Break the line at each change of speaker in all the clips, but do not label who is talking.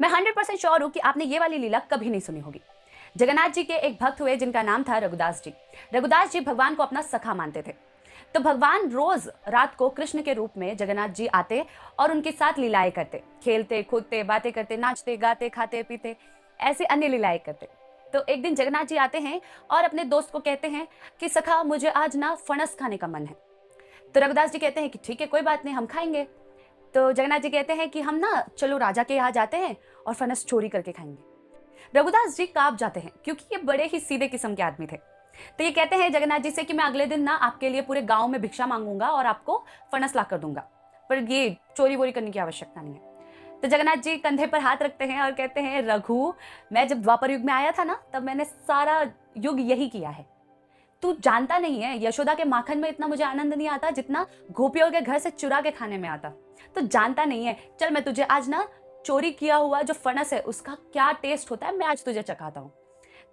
मैं 100% श्योर हूँ कि आपने ये वाली लीला कभी नहीं सुनी होगी। जगन्नाथ जी के एक भक्त हुए जिनका नाम था रघुदास जी। रघुदास जी भगवान को अपना सखा मानते थे। तो भगवान रोज रात को कृष्ण के रूप में जगन्नाथ जी आते और उनके साथ लीलाएं करते, खेलते कूदते, बातें करते, नाचते गाते, खाते पीते, ऐसे अन्य लीलाएं करते। तो एक दिन जगन्नाथ जी आते हैं और अपने दोस्त को कहते हैं कि सखा मुझे आज ना फणस खाने का मन है। तो रघुदास जी कहते हैं कि ठीक है, कोई बात नहीं, हम खाएंगे। तो जगन्नाथ जी कहते हैं कि हम ना चलो राजा के यहाँ जाते हैं और फणस चोरी करके खाएंगे। रघुदास जी कांप जाते हैं क्योंकि ये बड़े ही सीधे किस्म के आदमी थे। तो ये कहते हैं जगन्नाथ जी से कि मैं अगले दिन ना आपके लिए पूरे गांव में भिक्षा मांगूंगा और आपको फणस ला कर दूंगा, पर ये चोरी वोरी करने की आवश्यकता नहीं है। तो जगन्नाथ जी कंधे पर हाथ रखते हैं और कहते हैं रघु, मैं जब द्वापर युग में आया था ना तब मैंने सारा युग यही किया है। तू जानता नहीं है, यशोदा के माखन में इतना मुझे आनंद नहीं आता जितना गोपियों के घर से चुरा के खाने में आता। तो जानता नहीं है, चल मैं तुझे आज ना चोरी किया हुआ जो फणस है उसका क्या टेस्ट होता है मैं आज तुझे चखाता हूँ।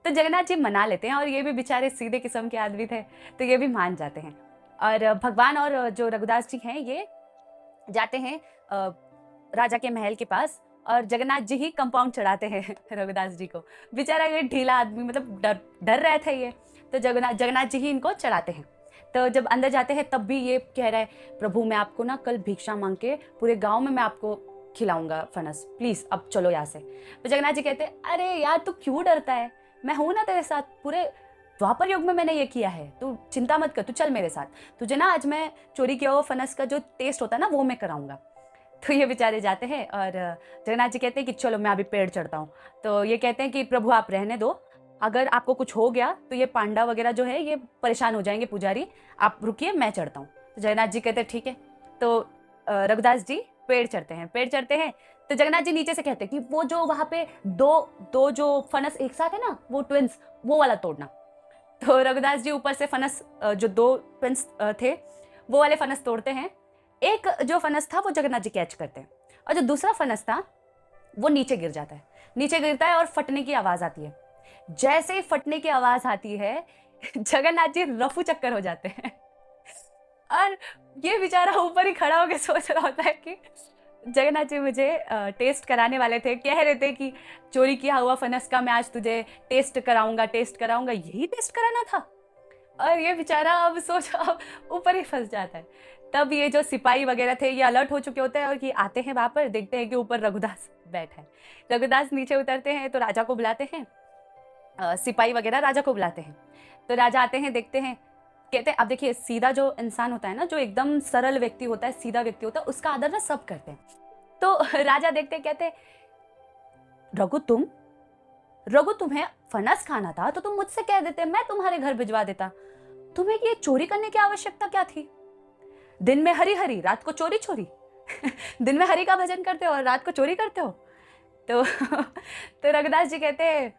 तो जगन्नाथ जी मना लेते हैं और ये भी बेचारे सीधे किस्म के आदमी थे तो ये भी मान जाते हैं। और भगवान और जो रघुदास जी हैं ये जाते हैं राजा के महल के पास और जगन्नाथ जी ही कंपाउंड चढ़ाते हैं रघुदास जी को। बेचारा ये ढीला आदमी, मतलब डर रहे थे ये, तो जगन्नाथ जी ही इनको चढ़ाते हैं। तो जब अंदर जाते हैं तब भी ये कह रहा है प्रभु मैं आपको ना कल भिक्षा मांग के पूरे गांव में मैं आपको खिलाऊंगा फणस, प्लीज अब चलो यहाँ से। तो जगन्नाथ जी कहते हैं अरे यार तू क्यों डरता है, मैं हूं ना तेरे साथ, पूरे द्वापर युग में मैंने ये किया है, तू चिंता मत कर, तू चल मेरे साथ, तुझे ना आज मैं चोरी किया हुआ फणस का जो टेस्ट होता है ना वो मैं कराऊंगा। तो ये बेचारे जाते हैं और जगन्नाथ जी कहते हैं कि चलो मैं अभी पेड़ चढ़ता हूँ। तो ये कहते हैं कि प्रभु आप रहने दो, अगर आपको कुछ हो गया तो ये पांडा वगैरह जो है ये परेशान हो जाएंगे, पुजारी आप रुकिए मैं चढ़ता हूँ। तो जगन्नाथ जी कहते हैं ठीक है। तो रघुदास जी पेड़ चढ़ते हैं। तो जगन्नाथ जी नीचे से कहते हैं कि वो जो वहां पे दो जो फणस एक साथ है ना वो ट्विंस, वो वाला तोड़ना। तो रघुदास जी ऊपर से फणस जो दो ट्विंस थे वो वाले फणस तोड़ते हैं। एक जो फणस था वो जगन्नाथ जी कैच करते हैं और जो दूसरा फणस था वो नीचे गिर जाता है, नीचे गिरता है और फटने की आवाज आती है। जैसे ही फटने की आवाज आती है जगन्नाथ जी रफू चक्कर हो जाते हैं और ये बेचारा ऊपर ही खड़ा होकर सोच रहा होता है कि जगन्नाथ जी मुझे टेस्ट कराने वाले थे, कह रहे थे कि चोरी किया हुआ फणस का मैं आज तुझे टेस्ट कराऊंगा, यही टेस्ट कराना था। और ये बेचारा अब सोच ऊपर ही फंस जाता है। तब ये जो सिपाही वगैरह थे ये अलर्ट हो चुके होते हैं और ये आते हैं वहां पर, देखते हैं कि ऊपर रघुदास बैठा है। रघुदास नीचे उतरते हैं तो राजा को बुलाते हैं, सिपाही वगैरह राजा को बुलाते हैं। तो राजा आते हैं, देखते हैं, कहते हैं अब देखिए सीधा जो इंसान होता है ना, जो एकदम सरल व्यक्ति होता है, सीधा व्यक्ति होता है, उसका आदर ना सब करते हैं। तो राजा देखते हैं, कहते रघु तुम्हें फणस खाना था तो तुम मुझसे कह देते, मैं तुम्हारे घर भिजवा देता, तुम्हें ये चोरी करने की आवश्यकता क्या थी? दिन में हरी हरी, रात को चोरी चोरी दिन में हरि का भजन करते हो और रात को चोरी करते हो। तो रघुदास जी कहते हैं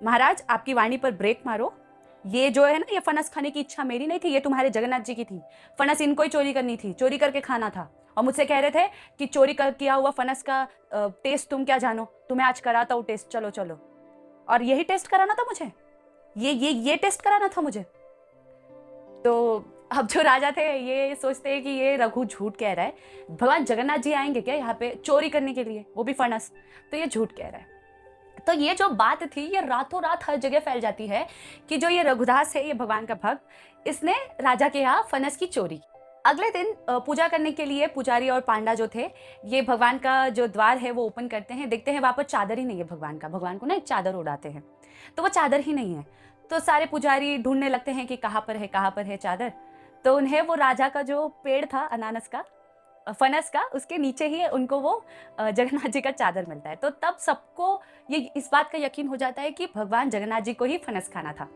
महाराज आपकी वाणी पर ब्रेक मारो, ये जो है ना ये फणस खाने की इच्छा मेरी नहीं थी, ये तुम्हारे जगन्नाथ जी की थी। फणस इनको ही चोरी करनी थी, चोरी करके खाना था और मुझसे कह रहे थे कि चोरी कर किया हुआ फणस का टेस्ट तुम क्या जानो, तुम्हें आज कराता हूँ टेस्ट, चलो चलो। और यही टेस्ट कराना था मुझे, ये टेस्ट कराना था मुझे। तो अब जो राजा थे ये सोचते हैं कि ये रघु झूठ कह रहा है, भगवान जगन्नाथ जी आएंगे क्या यहाँ पे चोरी करने के लिए, वो भी फणस, तो ये झूठ कह रहा है। तो ये जो बात थी ये रातों रात हर जगह फैल जाती है कि जो ये रघुदास है, ये भगवान का भक्त, इसने राजा के यहाँ फणस की चोरी। अगले दिन पूजा करने के लिए पुजारी और पांडा जो थे ये भगवान का जो द्वार है वो ओपन करते हैं, देखते हैं वहां पर चादर ही नहीं है भगवान को ना एक चादर उड़ाते हैं, तो वो चादर ही नहीं है। तो सारे पुजारी ढूंढने लगते हैं कि कहाँ पर है चादर। तो उन्हें वो राजा का जो पेड़ था अनानस का, फणस का, उसके नीचे ही उनको वो जगन्नाथ जी का चादर मिलता है। तो तब सबको ये इस बात का यकीन हो जाता है कि भगवान जगन्नाथ जी को ही फणस खाना था।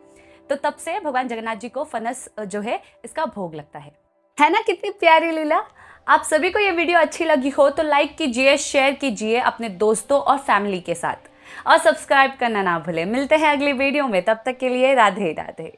तो तब से भगवान जगन्नाथ जी को फणस जो है इसका भोग लगता है ना। कितनी प्यारी लीला। आप सभी को ये वीडियो अच्छी लगी हो तो लाइक कीजिए, शेयर कीजिए अपने दोस्तों और फैमिली के साथ और सब्सक्राइब करना ना भूलें। मिलते हैं अगली वीडियो में, तब तक के लिए राधे राधे।